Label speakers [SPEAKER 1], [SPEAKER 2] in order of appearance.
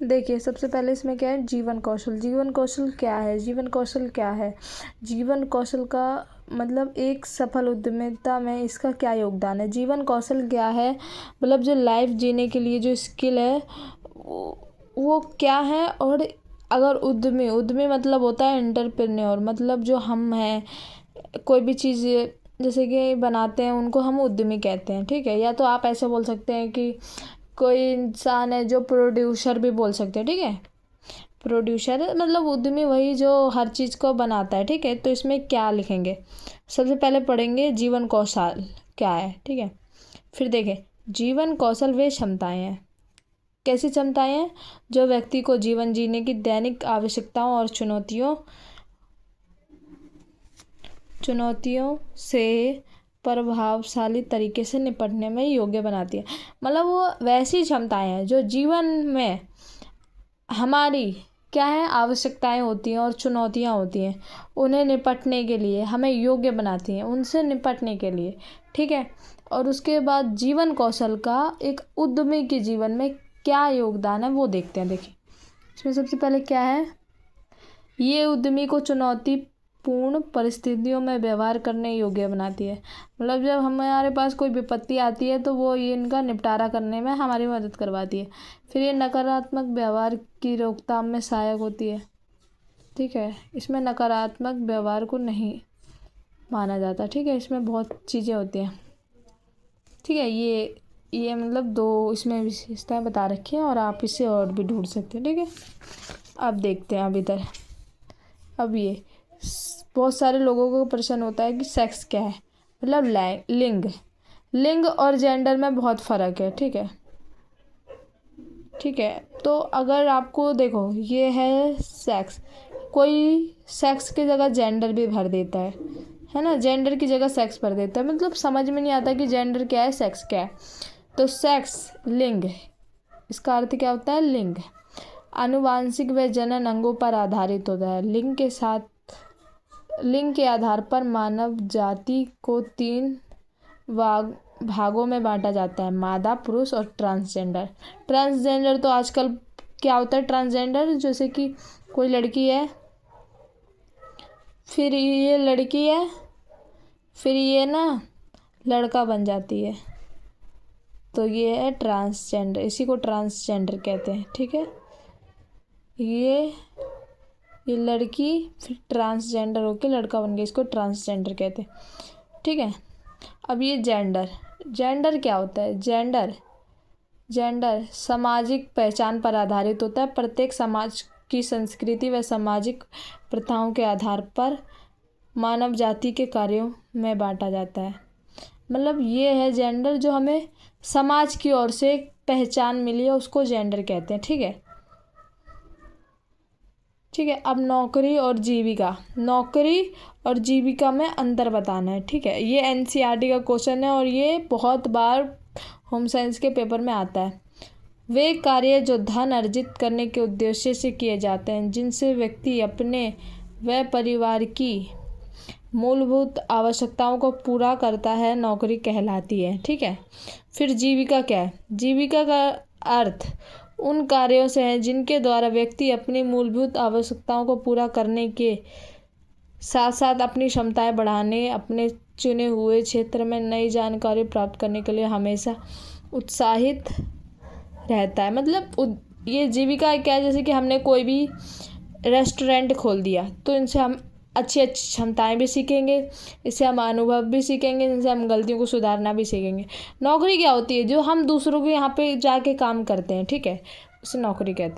[SPEAKER 1] देखिए सबसे पहले इसमें क्या है, जीवन कौशल। जीवन कौशल क्या है? जीवन कौशल क्या है? जीवन कौशल का मतलब एक सफल उद्यमिता में इसका क्या योगदान है? जीवन कौशल क्या है? मतलब जो लाइफ जीने के लिए जो स्किल है वो क्या है? और अगर उद्यमी उद्यमी मतलब होता है एंटरप्रेन्योर, मतलब जो हम हैं कोई भी चीज़ जैसे कि बनाते हैं उनको हम उद्यमी कहते हैं, ठीक है। या तो आप ऐसे बोल सकते हैं कि कोई इंसान है जो प्रोड्यूसर भी बोल सकते हैं, ठीक है। प्रोड्यूसर मतलब उद्यमी वही जो हर चीज़ को बनाता है, ठीक है। तो इसमें क्या लिखेंगे? सबसे पहले पढ़ेंगे जीवन कौशल क्या है, ठीक है। फिर देखें जीवन कौशल वे क्षमताएं हैं। कैसी क्षमताएं हैं? जो व्यक्ति को जीवन जीने की दैनिक आवश्यकताओं और चुनौतियों से प्रभावशाली तरीके से निपटने में योग्य बनाती है। मतलब वो वैसी क्षमताएं हैं जो जीवन में हमारी क्या है आवश्यकताएं होती हैं और चुनौतियां होती हैं, उन्हें निपटने के लिए हमें योग्य बनाती हैं, उनसे निपटने के लिए, ठीक है। और उसके बाद जीवन कौशल का एक उद्यमी के जीवन में क्या योगदान है वो देखते हैं। देखिए इसमें सबसे पहले क्या है, ये उद्यमी को चुनौतीपूर्ण परिस्थितियों में व्यवहार करने योग्य बनाती है। मतलब जब हमारे पास कोई विपत्ति आती है तो वो ये इनका निपटारा करने में हमारी मदद करवाती है। फिर ये नकारात्मक व्यवहार की रोकथाम में सहायक होती है, ठीक है। इसमें नकारात्मक व्यवहार को नहीं माना जाता, ठीक है। इसमें बहुत चीज़ें होती हैं, ठीक है। ये मतलब 2 इसमें विशेषताएं बता रखी हैं और आप इसे और भी ढूंढ सकते हैं, ठीक है। अब देखते हैं अब इधर। अब ये बहुत सारे लोगों को प्रश्न होता है कि सेक्स क्या है, मतलब लिंग और जेंडर में बहुत फ़र्क है, ठीक है, ठीक है। तो अगर आपको देखो ये है सेक्स, कोई सेक्स की जगह जेंडर भी भर देता है ना, जेंडर की जगह सेक्स भर देता है, मतलब समझ में नहीं आता कि जेंडर क्या है सेक्स क्या है। तो सेक्स लिंग, इसका अर्थ क्या होता है? लिंग आनुवांशिक व जनन अंगों पर आधारित होता है। लिंग के आधार पर मानव जाति को 3 भागों में बांटा जाता है, मादा, पुरुष और ट्रांसजेंडर। ट्रांसजेंडर तो आजकल क्या होता है, ट्रांसजेंडर जैसे कि कोई लड़की है, फिर ये लड़की है, फिर ये ना लड़का बन जाती है, तो ये है ट्रांसजेंडर, इसी को ट्रांसजेंडर कहते हैं, ठीक है। ये लड़की फिर ट्रांसजेंडर होके लड़का बन गया, इसको ट्रांसजेंडर कहते हैं, ठीक है। अब ये जेंडर क्या होता है? जेंडर सामाजिक पहचान पर आधारित होता है। प्रत्येक समाज की संस्कृति व सामाजिक प्रथाओं के आधार पर मानव जाति के कार्यों में बांटा जाता है। मतलब ये है जेंडर, जो हमें समाज की ओर से पहचान मिली है उसको जेंडर कहते हैं, ठीक है, ठीक है। अब नौकरी और जीविका में अंतर बताना है, ठीक है। ये एनसीईआरटी का क्वेश्चन है और ये बहुत बार होम साइंस के पेपर में आता है। वे कार्य जो धन अर्जित करने के उद्देश्य से किए जाते हैं, जिनसे व्यक्ति अपने व परिवार की मूलभूत आवश्यकताओं को पूरा करता है, नौकरी कहलाती है, ठीक है। फिर जीविका क्या है? जीविका का अर्थ उन कार्यों से है जिनके द्वारा व्यक्ति अपनी मूलभूत आवश्यकताओं को पूरा करने के साथ साथ अपनी क्षमताएं बढ़ाने, अपने चुने हुए क्षेत्र में नई जानकारी प्राप्त करने के लिए हमेशा उत्साहित रहता है। मतलब ये जीविका क्या है, जैसे कि हमने कोई भी रेस्टोरेंट खोल दिया तो इनसे हम अच्छी क्षमताएं भी सीखेंगे, इससे हम अनुभव भी सीखेंगे, इनसे हम गलतियों को सुधारना भी सीखेंगे। नौकरी क्या होती है? जो हम दूसरों के यहाँ पे जाके काम करते हैं, ठीक है, उसे नौकरी कहते हैं।